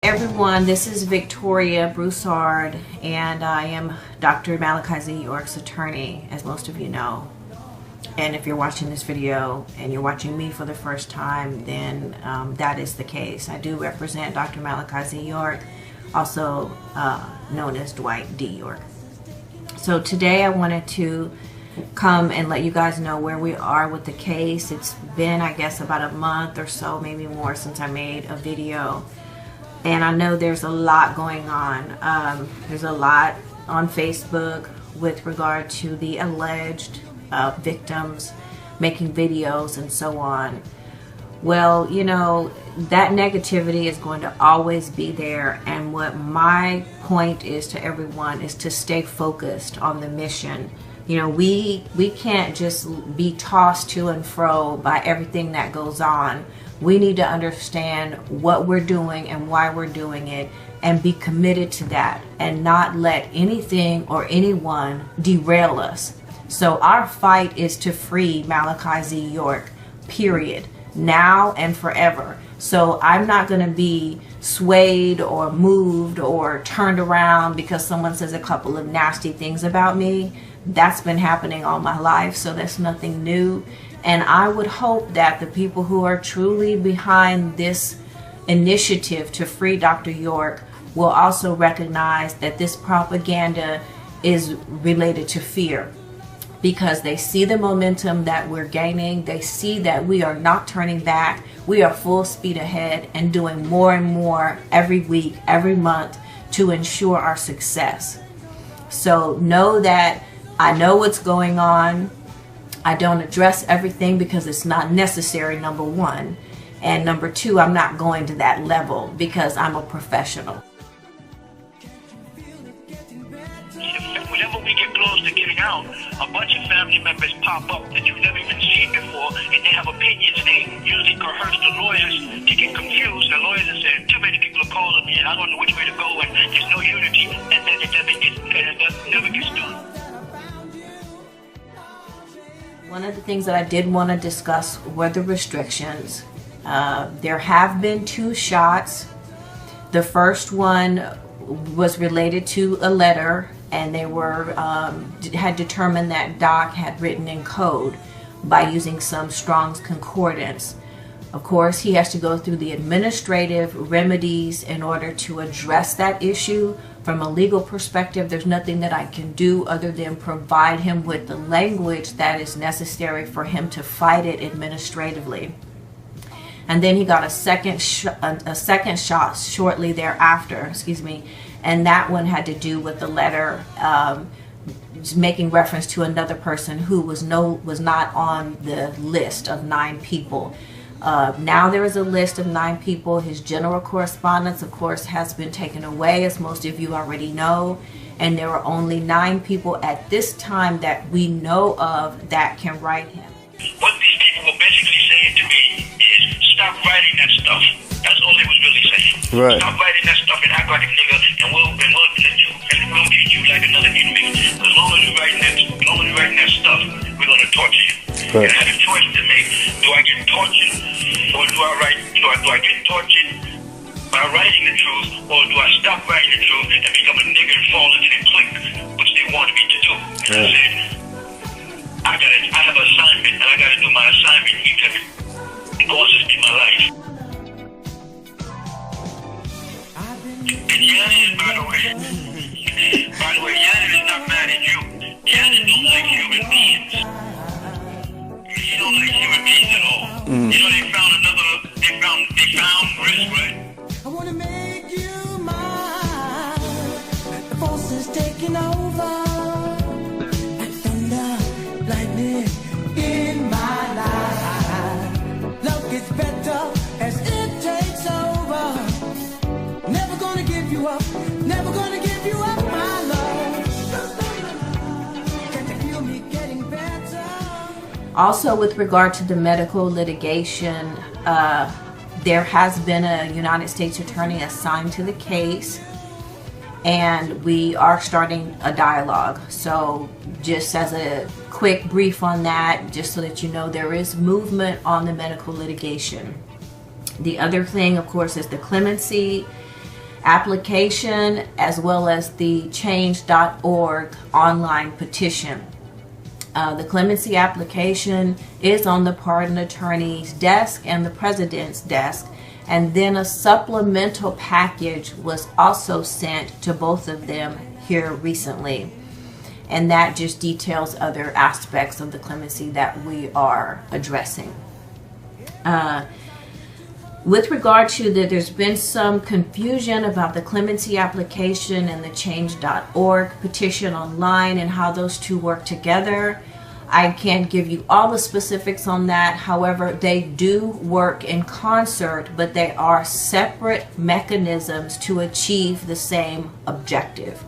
Everyone, this is Victoria Broussard, and I am Dr. Malachi Z. York's attorney, as most of you know. And if you're watching this video and you're watching me for the first time, then that is the case. I do represent Dr. Malachi Z. York, also known as Dwight D. York. So today I wanted to come and let you guys know where we are with the case. It's been, I guess, about a month or so, maybe more, since I made a video. And I know there's a lot going on. There's a lot on Facebook with regard to the alleged victims making videos and so on. Well, you know, that negativity is going to always be there. And what my point is to everyone is to stay focused on the mission. You know, we can't just be tossed to and fro by everything that goes on. We need to understand what we're doing and why we're doing it, and be committed to that and not let anything or anyone derail us. So our fight is to free Malachi Z. York, period, now and forever. So I'm not going to be swayed or moved or turned around because someone says a couple of nasty things about me. That's been happening all my life, so that's nothing new. And I would hope that the people who are truly behind this initiative to free Dr. York will also recognize that this propaganda is related to fear, because they see the momentum that we're gaining. They see that we are not turning back. We are full speed ahead and doing more and more every week, every month to ensure our success. So know that I know what's going on. I don't address everything because it's not necessary, number one. And number two, I'm not going to that level because I'm a professional. Whenever we get close to getting out, a bunch of family members pop up that you've never even seen before, and they have opinions, and they usually coerce the lawyers to get confused. The lawyers are saying, too many people are calling me, and I don't know which way to go, and there's no unity, and then it never gets done. One of the things that I did want to discuss were the restrictions. There have been 2 shots. The first one was related to a letter, and they were had determined that Doc had written in code by using some Strong's Concordance. Of course, he has to go through the administrative remedies in order to address that issue. From a legal perspective, there's nothing that I can do other than provide him with the language that is necessary for him to fight it administratively. And then he got a second shot shortly thereafter, and that one had to do with the letter making reference to another person who was not on the list of 9 people. Now there is a list of 9 people. His general correspondence, of course, has been taken away, as most of you already know. And there are only 9 people at this time that we know of that can write him. What these people were basically saying to me is, stop writing that stuff. That's all they was really saying. Right. Stop writing that stuff and act like a nigga, and we'll treat you like another inmate. As long as you're writing that stuff, we're gonna torture you. Right. And I had a choice to make. Do I get tortured, or do I get tortured by writing the truth, or do I stop writing the truth and become a nigga and fall into the clique, which they wanted me to do? And I said, I have an assignment, and I gotta do my assignment even if it costs me my life. And Yanni, by the way, Yanni is not mad at you. Yanni don't like human beings. He don't like human beings at all. You know, they found risk, right? I wanna make you mine. The force is taking over. Like thunder, lightning in my life. Love gets better as it takes over. Never gonna give you up. Never gonna give you up, my love. Can't you feel me getting better? Also, with regard to the medical litigation, there has been a United States attorney assigned to the case, and we are starting a dialogue. So just as a quick brief on that, just so that you know, there is movement on the medical litigation. The other thing, of course, is the clemency. application as well as the change.org online petition. The clemency application is on the pardon attorney's desk and the president's desk, and then a supplemental package was also sent to both of them here recently, and that just details other aspects of the clemency that we are addressing. With regard to that, there's been some confusion about the clemency application and the change.org petition online and how those two work together. I can't give you all the specifics on that. However, they do work in concert, but they are separate mechanisms to achieve the same objective.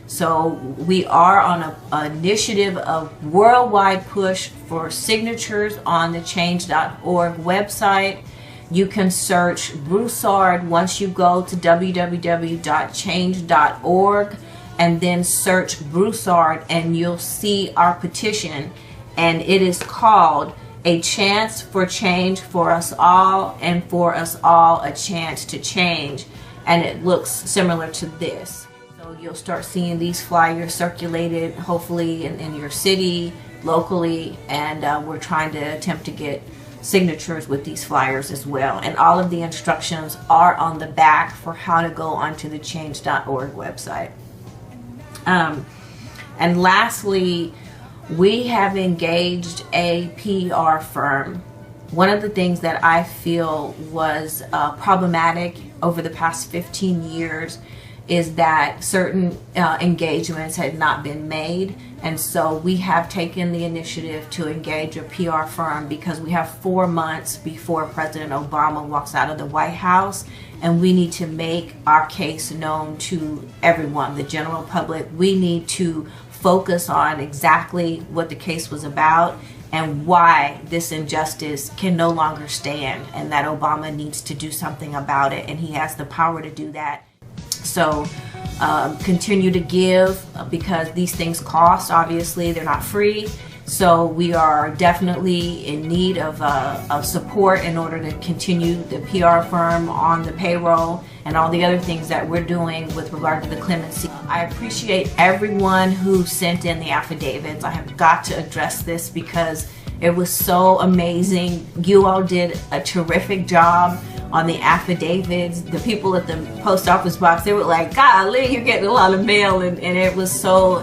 So we are on an initiative of worldwide push for signatures on the change.org website. You can search Broussard once you go to www.change.org and then search Broussard, and you'll see our petition, and it is called A Chance for Change for Us All, and for us all a chance to change, and it looks similar to this. So you'll start seeing these flyers circulated hopefully in your city, locally, and we're trying to attempt to get signatures with these flyers as well. And all of the instructions are on the back for how to go onto the change.org website. And lastly, we have engaged a PR firm. One of the things that I feel was problematic over the past 15 years is that certain engagements had not been made, and so we have taken the initiative to engage a PR firm because we have 4 months before President Obama walks out of the White House, and we need to make our case known to everyone, the general public. We need to focus on exactly what the case was about and why this injustice can no longer stand, and that Obama needs to do something about it, and he has the power to do that. So continue to give because these things cost. Obviously, they're not free. So we are definitely in need of support in order to continue the PR firm on the payroll and all the other things that we're doing with regard to the clemency. I appreciate everyone who sent in the affidavits. I have got to address this because it was so amazing. You all did a terrific job on the affidavits. The people at the post office box, they were like, golly, you're getting a lot of mail, and it was so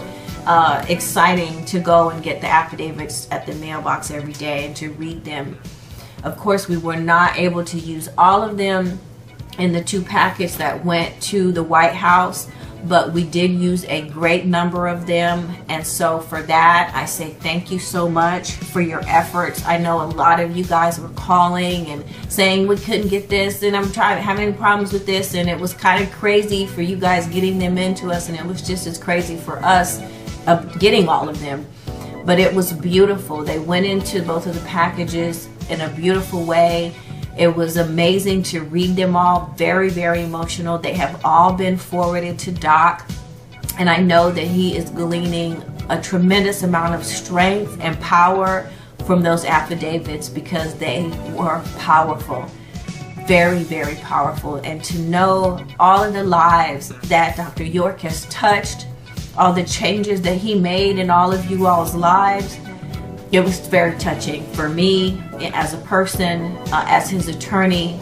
exciting to go and get the affidavits at the mailbox every day and to read them. Of course, we were not able to use all of them in the 2 packets that went to the White House, but we did use a great number of them, and so for that I say thank you so much for your efforts. I know a lot of you guys were calling and saying we couldn't get this, and I'm having problems with this, and it was kind of crazy for you guys getting them into us, and it was just as crazy for us of getting all of them. But it was beautiful. They went into both of the packages in a beautiful way. It was amazing to read them all. Very, very emotional. They have all been forwarded to Doc, and I know that he is gleaning a tremendous amount of strength and power from those affidavits because they were powerful. Very, very powerful. And to know all of the lives that Dr. York has touched, all the changes that he made in all of you all's lives, it was very touching for me as a person, as his attorney,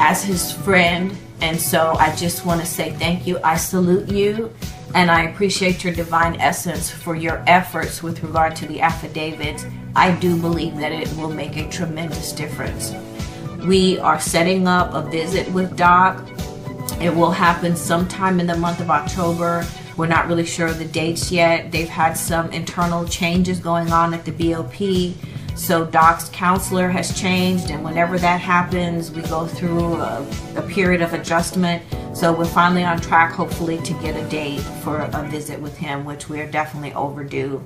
as his friend. And so I just want to say thank you. I salute you, and I appreciate your divine essence for your efforts with regard to the affidavits. I do believe that it will make a tremendous difference. We are setting up a visit with Doc. It will happen sometime in the month of October. We're not really sure of the dates yet. They've had some internal changes going on at the BOP. So Doc's counselor has changed, and whenever that happens, we go through a period of adjustment. So we're finally on track, hopefully, to get a date for a visit with him, which we are definitely overdue.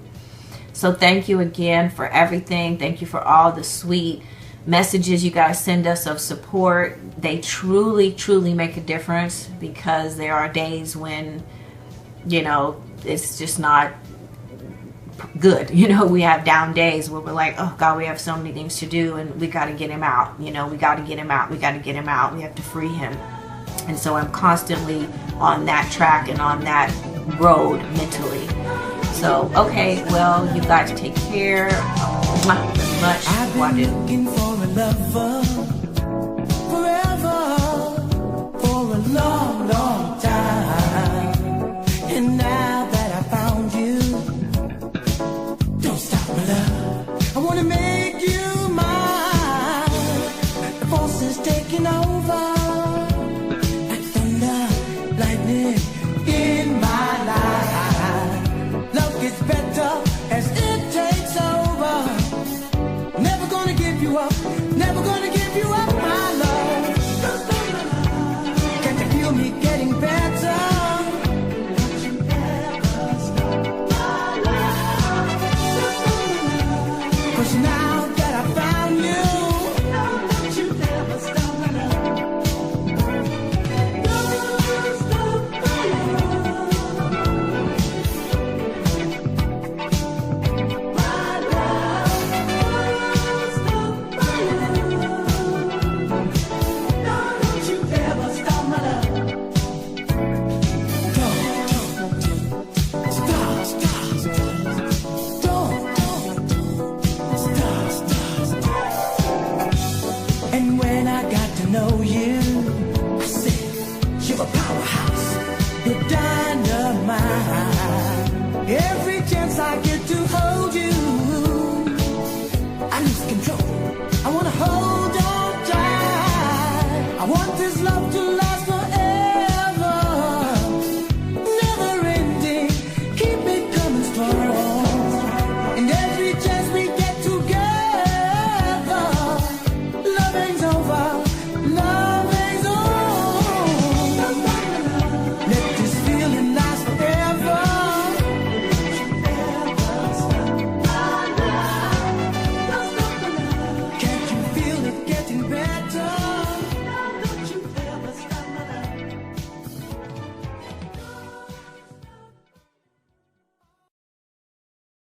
So thank you again for everything. Thank you for all the sweet messages you guys send us of support. They truly, truly make a difference, because there are days when, you know, it's just not good. You know, we have down days where we're like, oh God, we have so many things to do, and we got to get him out. You know, we got to get him out. We got to get him out. We have to free him. And so I'm constantly on that track and on that road mentally. So, okay, well, you guys take care. Very much. I've been looking for a lover forever, for a long, long time. And now that I found you, don't stop my love. I wanna make you mine. The force is taking over, like thunder, lightning in my life. Love gets better as it takes over. Never gonna give you up, never gonna give you up, my love. Can't you feel me getting better? Cause now that I found you, don't you never stop my love. Don't stop my love. My love, don't stop my love. No, don't you ever stop my love. Don't stop, stop, stop. Don't stop, stop, stop. And when I got to know you,